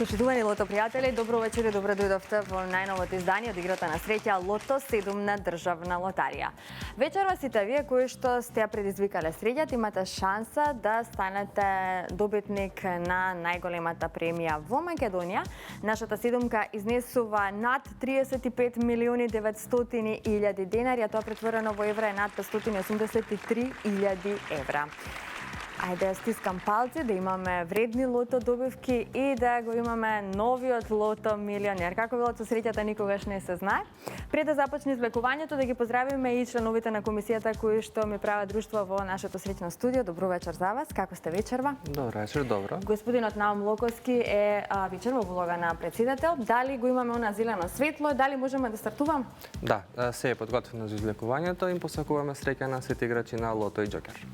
Почитувани лото пријатели, добро вечер и добро дојдовте во најновото издание од играта на среќа Лото 7 на Државна лотарија. Вечерва сите вие кои што сте ја предизвикале среќата имате шанса да станете добитник на најголемата премија во Македонија. Нашата седумка изнесува над 35 милиони 900 илјади денари, а тоа претворено во евра е над 583 илјади евра. Ајде да стискам палци да имаме вредни лото добивки и да го имаме новиот лото милионер. Како било со среќата никогаш не се знае. Пред да започне извлекувањето да ги поздравиме и членовите на комисијата кои што ми прават друштво во нашето среќно студио. Добро вечер за вас. Како сте вечерва? Добро вечер, добро. Господинот Наум Локовски е вечерва во улога на претседател. Дали го имаме она зелено светло? Дали можеме да стартувам? Да, се е подготвено за извлекувањето и посакуваме среќа на сите играчи на Лото и Џокер.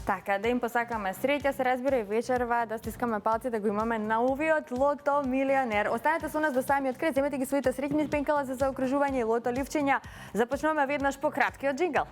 Така, да им посакаме среќа, се разбира и вечерва да стискаме палци да го имаме новиот лото милионер. Останете со нас до самиот крај, земете ги своите среќни пенкала за заокружување и лото ливчиња. Започнуваме веднаш по краткиот џингл.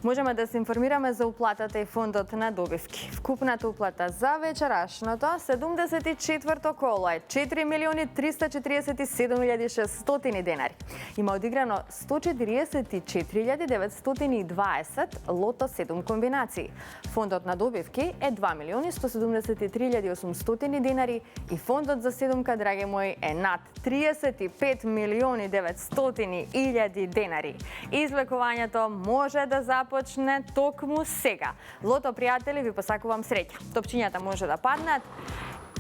Можеме да се информираме за уплатата и фондот на добивки. Вкупната уплата за вечерашното 74-то коло е 4 милиони 347.600 денари. Има одиграно 144.920 лото 7 комбинации. Фондот на добивки е 2 милиони 173.800 денари и фондот за седумка, драги мои, е над 35 милиони 900.000 денари. Извлекувањето може да започне токму сега. Лото пријатели, ви посакувам среќа. Топчињата може да паднат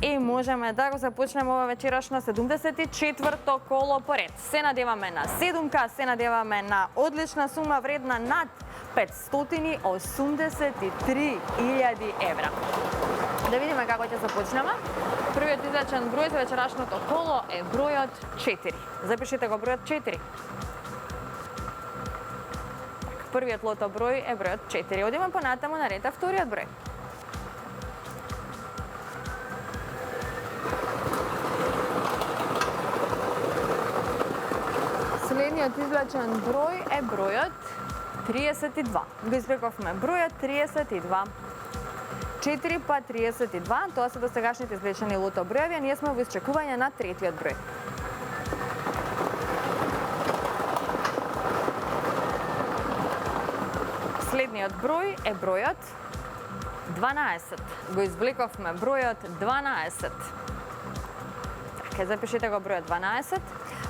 и можеме да го започнеме ова вечерашно 74-то коло поред. Се надеваме на седумка, се надеваме на одлична сума вредна над 583.000 евра. Да видиме како ќе започнеме. Првиот излечен број за вечерашното коло е бројот 4. Запишете го бројот 4. Првиот лото број е бројот 4. Одиме понатаму на ред вториот број. Следниот извлечен број е бројот 32. Го извлековме бројот 32. 4 па 32, тоа се досегашните извлечени лото бројеви, а ние сме во исчекување на третиот број. Следниот број е бројот 12. Го извлековме бројот 12. Така, запишете го бројот 12.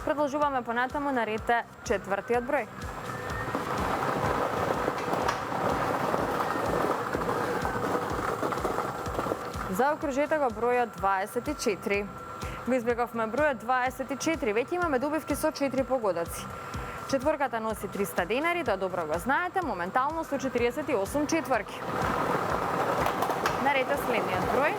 Продолжуваме понатаму на ред четвртиот број. Заокружете го бројот 24. Го извлековме бројот 24. Веќе имаме добивки со 4 погодоци. Четворката носи 300 денари, тоа добро го знаете, моментално 148 четворки. Наред е следниот број,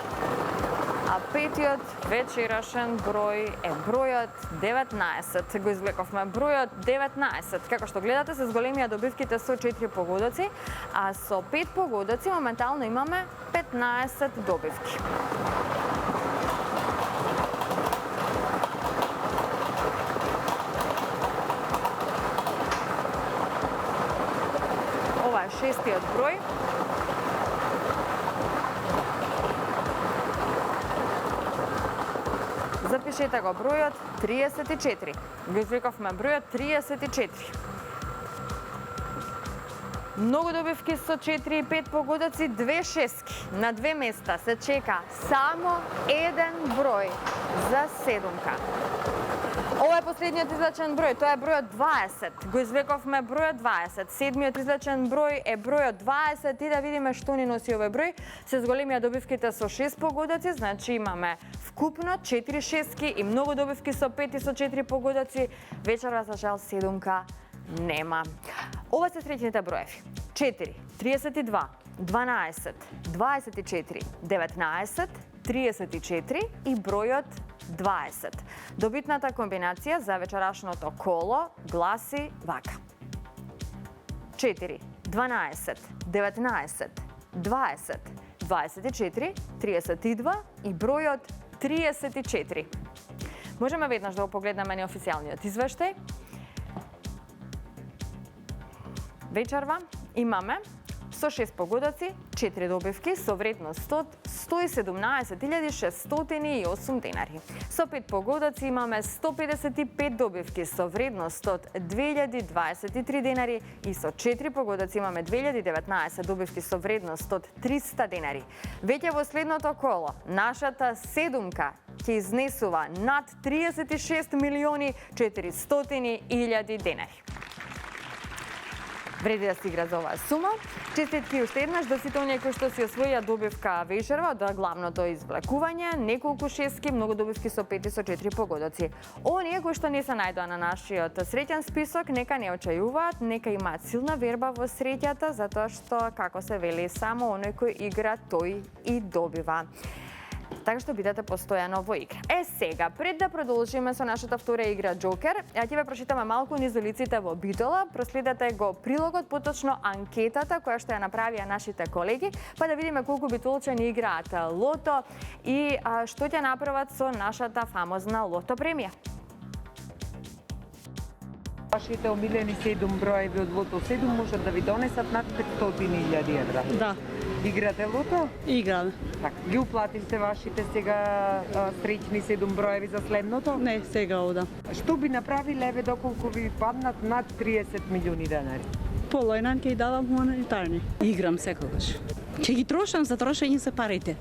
а петиот вечерашен број е бројот 19. Го извлековме бројот 19. Како што гледате, се зголемија добивките со 4 погодоци, а со 5 погодоци моментално имаме 15 добивки. Ова е шестиот број. Запишете го бројот 34. Го извлековме бројот 34. Многу добивки со 4 и 5 погодоци, 2 шестки. На 2 места се чека само еден број за седумка. Ова е последниот излечен број, тоа е бројот 20. Го извлековме бројот 20. Седмиот излечен број е бројот 20 и да видиме што ни носи овој број. Се зголемија добивките со 6 погодоци, значи имаме вкупно 4 шестки и многу добивки со 5 и со 4 погодоци. Вечерва за жал седумка нема. Ова се среќните броеви. 4, 32, 12, 24, 19, 34 и бројот 20. Добитната комбинација за вечерашното коло гласи вака. 4, 12, 19, 20, 24, 32 и бројот 34. Можеме веднаш да го погледнеме неофицијалниот извештај. Вечерва имаме со 6 погодоци, 4 добивки со вредност од 117.608 денари. Со 5 погодоци имаме 155 добивки со вредност од 2023 денари и со 4 погодоци имаме 2019 добивки со вредност од 300 денари. Веќе во следното коло, нашата седумка ќе изнесува над 36 милиони 400.000 денари. Вреди да се игра за оваа сума. Честитки уште еднаш до сите оние кои што си освоија добивка вечерва од главното извлекување, неколку шески, многу добивки со 5 и со 4 погодоци. Оние кои што не се најдоа на нашиот среќен список, нека не очајуваат, нека имаат силна верба во среќата, затоа што, како се вели, само оној кој игра, тој и добива. Така што бидете постојано во игра. Сега, пред да продолжиме со нашата втора игра Джокер, ќе ве прочитаме малку низ улиците во Битола, проследете го прилогот, поточно анкетата која што ја направија нашите колеги, па да видиме колку битолчани играат лото и што ќе направат со нашата фамозна лото премија. Вашите омилени 7 броеви од лото 7 можат да ви донесат над 500.000 евра. Да, Играте лото? играм. Така. Ги уплативте вашите сега среќни 7 броеви за следното? Не, сега ода. Што би направиле еве доколку ви паднат над 30 милиони денари? Полојнан ќе давам хуманитарни. Играм секогаш. Ќе ги трошам, за трошење се парите.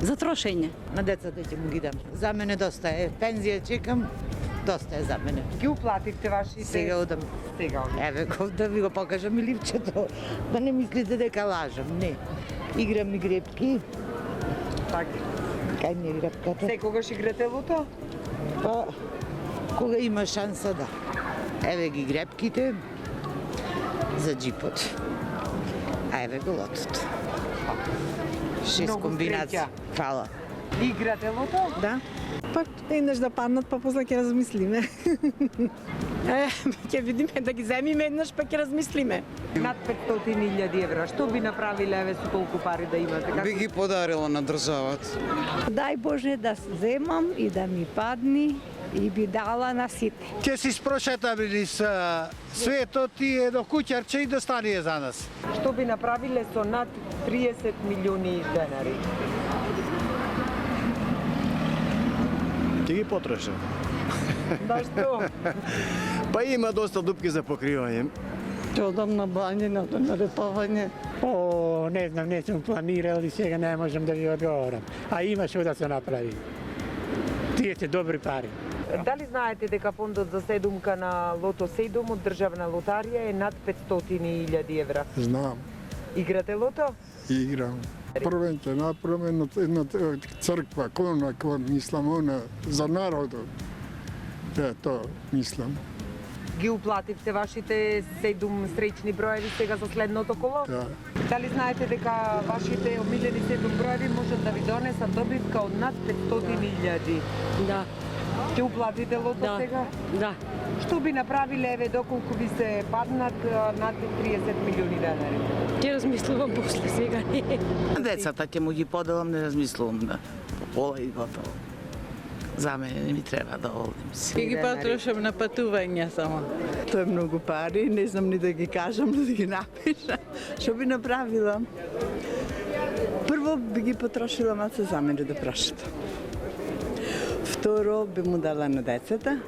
За трошење. На децата ќе му ги дам. За мене доста е. Пензија чекам, доста е за мене. Ги уплативте вашите... Сега одам. Сега одам. Еве, да ви го покажам и ливчето. Да не мислите дека лажам, не. Играм игрепки. Така. Кај ми е игрепката? Секогаш играте лото? Па, кога има шанса, да. Еве ги игрепките за джипот. А еве го лотото. 6 Многу комбинации. среќа. Фала. Играте лото? Да. Па еднаш да паднат, па после ќе размислиме. Ќе видиме да ги земиме еднаш, па ќе размислиме. Над 500.000 евра. Што би направиле еве со толку пари да имате? Би ги подарила на државата. Дај Боже да земам и да ми падни и би дала на сите. Ќе си спрошетаме низ светот и едно куќарче и да стане за нас. Што би направиле со над 30 милиони денари? Ќе ги потрошам. Да што? Па има доста дупки за покривање. Ќе одам на бање, на ретовање. О, не знам, не сум планирал и сега не можам да ви одговорам. А има што да се направи. Тие се добри пари. Дали знаете дека фондот за седумка на лото 7 од државна лотарија е над 500.000 евра? Знам, Играте лото? играм. Првен ќе направим една црква, кон мислам, она за народот. Тоа мислам. Ги уплативте вашите 7 среќни броеви сега за следното коло? Да. Дали знаете дека вашите омилени 7 броеви можат да ви донесат добивка од над 500.000? Да, Ќе уплатите лото да, сега? да. Што би направиле еве доколку ви се паднат над 30 милиони денари? Ќе размислувам после сега. Децата ќе му ги поделам, не размислувам, да. По пола и готово. За мене не ми треба да одим. Ќе ги потрошам на патување само. Тоа е многу пари, не знам ни да ги кажам, да ги напишам. Што би направила? Прво би ги потрошила малце за мене да прашат. Второ би му дала на децата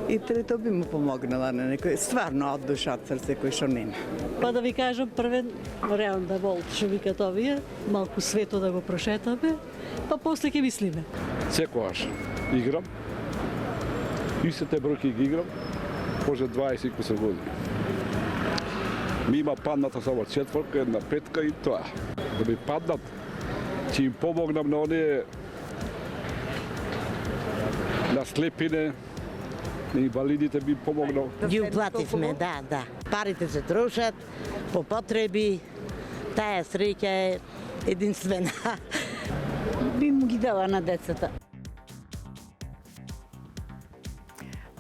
и трето би му помогнала на некој стварно од душа, од срце кој што нема. Па да ви кажам првен вариант да волт што викат овие, малку свето да го прошетаме, па после ќе мислиме. Секогаш играм. Истите бројки ги играм, може 20 кусор години. Ми има падната само четворка, една петка и тоа. Да ми паднат, ќе им помогнам на оние на слепине, на инвалидите би помогнал. Ги уплативме, да. Парите се трошат по потреби. Таа среќа е единствена. Би му ги дала на децата.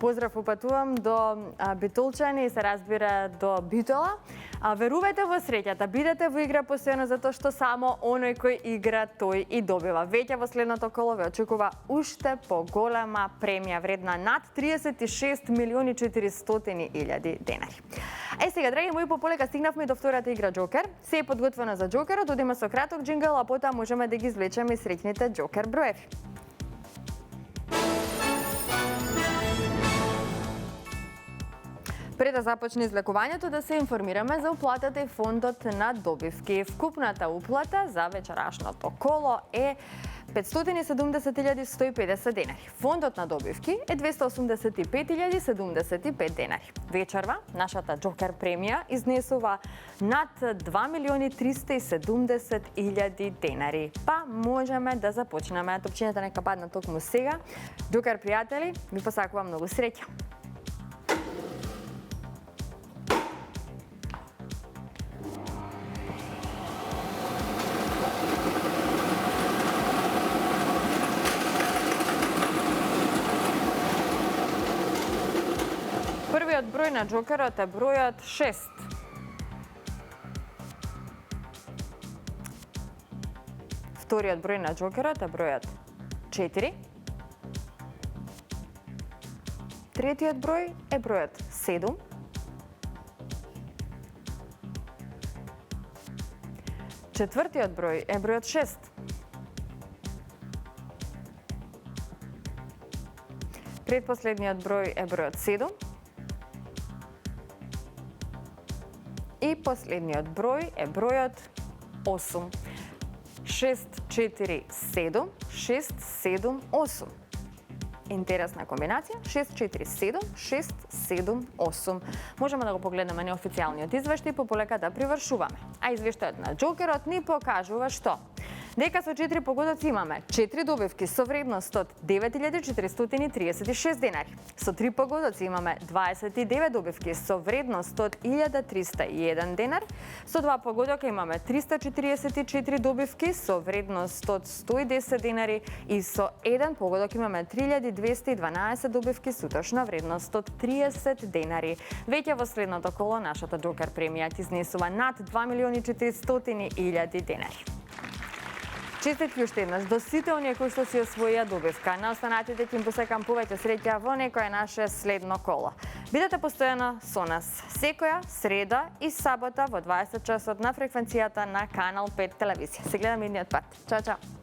Поздрав упатувам до Битолчани и се разбира до Битола. А верувајте во среќата, бидете во игра постојано затоа што само оној кој игра тој и добива. Веќе во следното коло ве очекува уште поголема премија вредна над 36 милиони 400 илјади денари. Сега, драги мои, пополека стигнавме до втората игра Джокер. Се е подготвено за Джокерот, одиме со краток джингл, а потоа можеме да ги извлечеме среќните Джокер броеви. Пред да започне излекувањето, да се информираме за уплатата и фондот на добивки. Вкупната уплата за вечерашното коло е 570.150 денари. Фондот на добивки е 285.075 денари. Вечерва, нашата Джокер премија изнесува над 2.370.000 денари. Па можеме да започнеме. Топчината нека падна токму сега. Джокер пријатели, ви посакувам многу среќа. Првиот број на Джокерот е бројот 6. Вториот број на Джокерот е бројот 4. Третиот број е бројот 7. Четвртиот број е бројот 6. Предпоследниот број е бројот 7. И последниот број е бројот 8. 6, 4, 7, 6, 7, 8. Интересна комбинација. 6, 4, 7, 6, 7, 8. Можеме да го погледнеме неофицијалниот извештај, пополека да привршуваме. А извештајот на Джокерот ни покажува што? Дека со 4 погодоци имаме 4 добивки со вредност од 9.436 денари. Со 3 погодоци имаме 29 добивки со вредност од 1.301 денар. Со 2 погодока имаме 344 добивки со вредност од 110 денари и со 1 погодок имаме 3212 добивки со утрошна вредност од 30 денари. Веќе во следното коло нашата Джокер премија изнесува над 2.400.000 денари. Честитки уште еднаш до сите оние кои што си освоија добивка. На останатите ќе им посекам повеќе среќа во некое наше следно коло. Бидете постојано со нас секоја среда и сабота во 20 часот на фреквенцијата на Канал 5 телевизија. Се гледаме идниот пат. Чао, чао!